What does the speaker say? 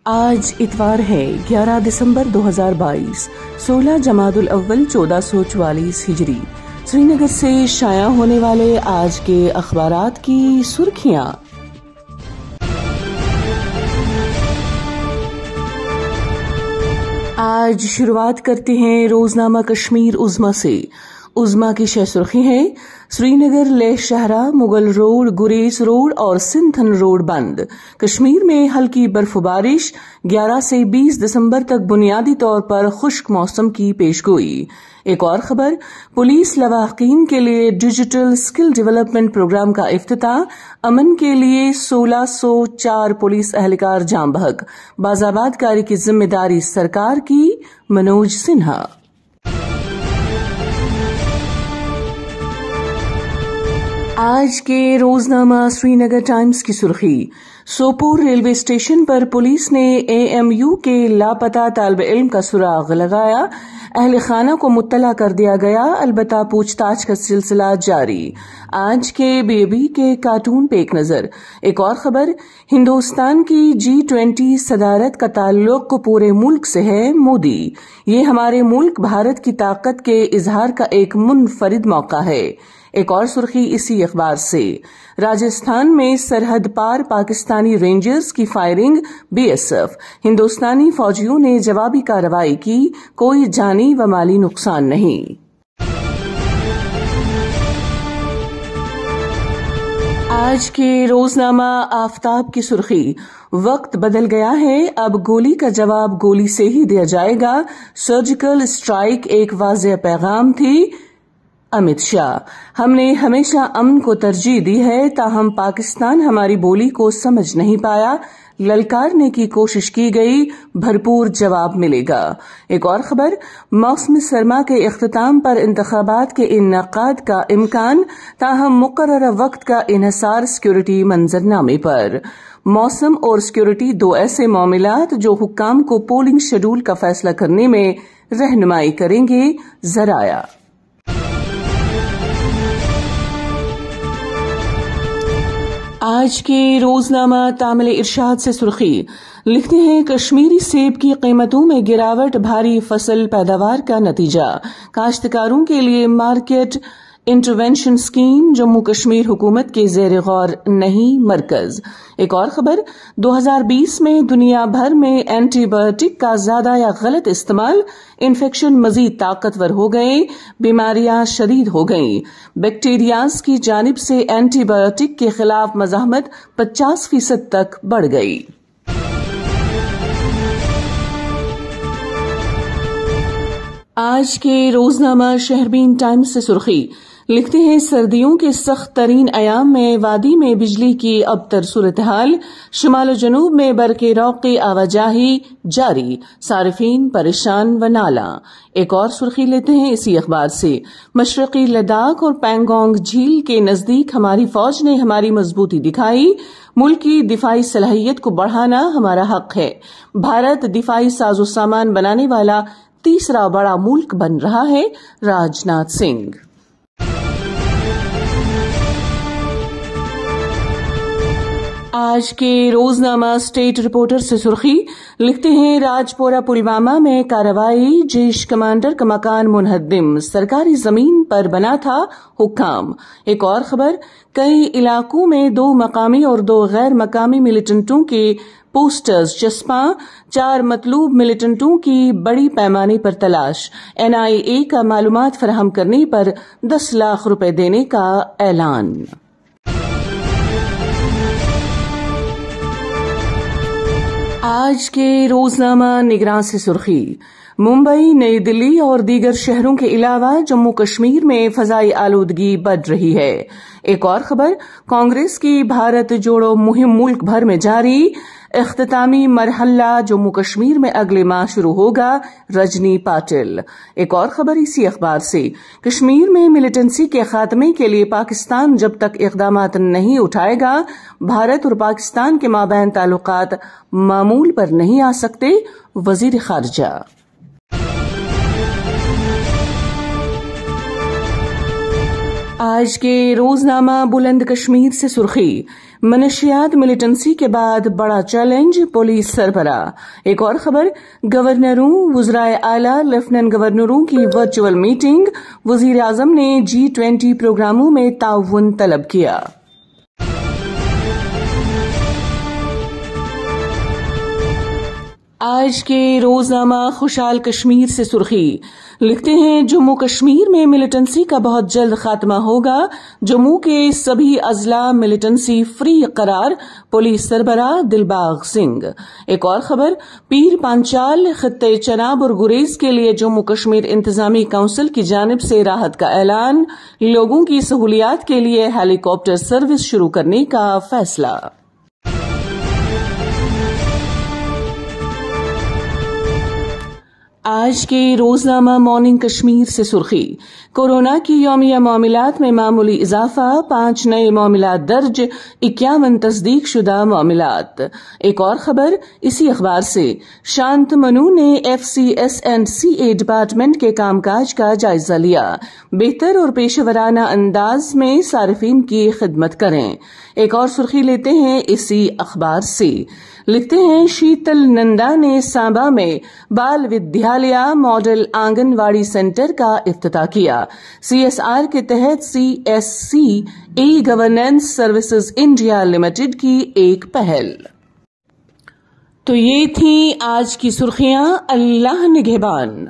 آج اتوار ہے 11 دسمبر 2022 16 جمادی الاول 1444 ہجری۔ سری نگر سے شائع ہونے والے آج کے اخبارات کی سرخیاں۔ آج شروعات کرتے ہیں روزنامہ کشمیر عظمی سے۔ عظمی کی شہ سرخی ہے: سری نگر لیہ شاہراہ، مغل روڈ، گریز روڈ اور سنتھن روڈ بند۔ کشمیر میں ہلکی برف بارش، 11 سے 20 دسمبر تک بنیادی طور پر خشک موسم کی پیشگوئی۔ ایک اور خبر: پولیس لواحقین کے لیے ڈیجیٹل اسکل ڈیولپمنٹ پروگرام کا افتتاح، امن کے لیے 1604 پولیس اہلکار جاں بحق، بازآباد کاری کی ذمہ داری سرکار کی، منوج سنہا۔ آج کے روزنامہ سری نگر ٹائمز کی سرخی: سوپور ریلوے اسٹیشن پر پولیس نے AMU کے لاپتہ طالب علم کا سراغ لگایا، اہل خانہ کو مطلع کر دیا گیا، البتہ پوچھ تاچھ کا سلسلہ جاری۔ آج کے BAB کے کارٹون پہ ایک نظر۔ ایک اور خبر: ہندوستان کی G20 صدارت کا تعلق پورے ملک سے ہے، مودی۔ یہ ہمارے ملک بھارت کی طاقت کے اظہار کا ایک منفرد موقع ہے۔ ایک اور سرخی اسی اخبار سے: راجستھان میں سرحد پار پاکستانی رینجرز کی فائرنگ، BSF۔ ہندوستانی فوجیوں نے جوابی کارروائی کی، کوئی جانی و مالی نقصان نہیں۔ آج کے روزنامہ آفتاب کی سرخی: وقت بدل گیا ہے، اب گولی کا جواب گولی سے ہی دیا جائے گا، سرجیکل اسٹرائیک ایک واضح پیغام تھی، امت شاہ۔ ہم نے ہمیشہ امن کو ترجیح دی ہے، تاہم پاکستان ہماری بولی کو سمجھ نہیں پایا، للکارنے کی کوشش کی گئی، بھرپور جواب ملے گا۔ ایک اور خبر: موسم سرما کے اختتام پر انتخابات کے انعقاد کا امکان، تاہم مقررہ وقت کا انحصار سیکورٹی منظرنامے پر۔ موسم اور سیکورٹی دو ایسے معاملات جو حکام کو پولنگ شیڈول کا فیصلہ کرنے میں رہنمائی کریں گے، ذرائع۔ آج کے روزنامہ تامل ارشاد سے سرخی لکھتے ہیں: کشمیری سیب کی قیمتوں میں گراوٹ بھاری فصل پیداوار کا نتیجہ، کاشتکاروں کے لیے market intervention scheme Jammu Kashmir حکومت کے زیر غور نہیں، مرکز۔ ایک اور خبر: 2020 میں دنیا بھر میں اینٹی بایوٹک کا زیادہ یا غلط استعمال، انفیکشن مزید طاقتور ہو گئے، بیماریاں شدید ہو گئیں، بیکٹیریاز کی جانب سے اینٹی بایوٹک کے خلاف مزاحمت 50% تک بڑھ گئی۔ آج کے روزنامہ شہربین ٹائمز سے سرخی لکھتے ہیں: سردیوں کے سخت ترین ایام میں وادی میں بجلی کی ابتر صورتحال، شمال و جنوب میں برق روق آواجاہی جاری، صارفین پریشان و نالاں۔ ایک اور سرخی لیتے ہیں اسی اخبار سے: مشرقی لداخ اور پینگونگ جھیل کے نزدیک ہماری فوج نے ہماری مضبوطی دکھائی، ملک کی دفاعی صلاحیت کو بڑھانا ہمارا حق ہے، بھارت دفاعی ساز و سامان بنانے والا تیسرا بڑا ملک بن رہا ہے، راج ناتھ سنگھ۔ آج کے روزنامہ اسٹیٹ رپورٹر سے سرخی لکھتے ہیں: راج پورہ پلوامہ میں کارروائی، جیش کمانڈر کا مکان منہدم، سرکاری زمین پر بنا تھا، حکام۔ ایک اور خبر: کئی علاقوں میں 2 مقامی اور 2 غیر مقامی ملیٹنٹوں کے پوسٹرز چسپاں، 4 مطلوب ملیٹنٹوں کی بڑی پیمانے پر تلاش، NIA کا معلومات فراہم کرنے پر 10 لاکھ روپے دینے کا اعلان۔ آج کے روزنامہ نگراں سے سرخی: ممبئی، نئی دلی اور دیگر شہروں کے علاوہ جموں کشمیر میں فضائی آلودگی بڑھ رہی ہے۔ ایک اور خبر: کانگریس کی بھارت جوڑو مہم ملک بھر میں جاری، اختتامی مرحلہ جموں کشمیر میں اگلے ماہ شروع ہوگا، رجنی پاٹل۔ ایک اور خبر اسی اخبار سے: کشمیر میں ملیٹنسی کے خاتمے کے لیے پاکستان جب تک اقدامات نہیں اٹھائے گا، بھارت اور پاکستان کے مابین تعلقات معمول پر نہیں آ سکتے، وزیر خارجہ۔ آج کے روزنامہ بلند کشمیر سے سرخی: منشیات ملیٹنسی کے بعد بڑا چیلنج، پولیس سربراہ۔ ایک اور خبر، گورنروں، وزرائے اعلیٰ، لیفٹیننٹ گورنروں کی ورچوئل میٹنگ، وزیر اعظم نے G20 پروگراموں میں تعاون طلب کیا۔ آج کے روزنامہ خوشحال کشمیر سے سرخی لکھتے ہیں، جموں کشمیر میں ملیٹنسی کا بہت جلد خاتمہ ہوگا، جموں کے سبھی اضلاع ملیٹنسی فری قرار، پولیس سربراہ دلباغ سنگھ۔ ایک اور خبر، پیر پانچال خطے چناب اور گریز کے لیے جموں کشمیر انتظامی کونسل کی جانب سے راحت کا اعلان، لوگوں کی سہولیات کے لیے ہیلی کاپٹر سروس شروع کرنے کا فیصلہ۔ آج کے روزنامہ مارننگ کشمیر سے سرخی، کورونا کی یومیہ معاملات میں معمولی اضافہ، 5 نئے معاملات درج، 51 تصدیق شدہ معاملات۔ ایک اور خبر اسی اخبار سے، شانت منو نے FCS&CA ڈپارٹمنٹ کے کام کاج کا جائزہ لیا، بہتر اور پیشہ ورانہ انداز میں صارفین کی خدمت کریں۔ ایک اور سرخی لیتے ہیں اسی اخبار سے، لکھتے ہیں، شیتل نندا نے سانبا میں بال ودیالیہ ماڈل آنگن واڑی سینٹر کا افتتاح کیا، CSR کے تحت CSC e governance services India limited کی ایک پہل۔ تو یہ تھیں آج کی سرخیاں، اللہ نگہبان۔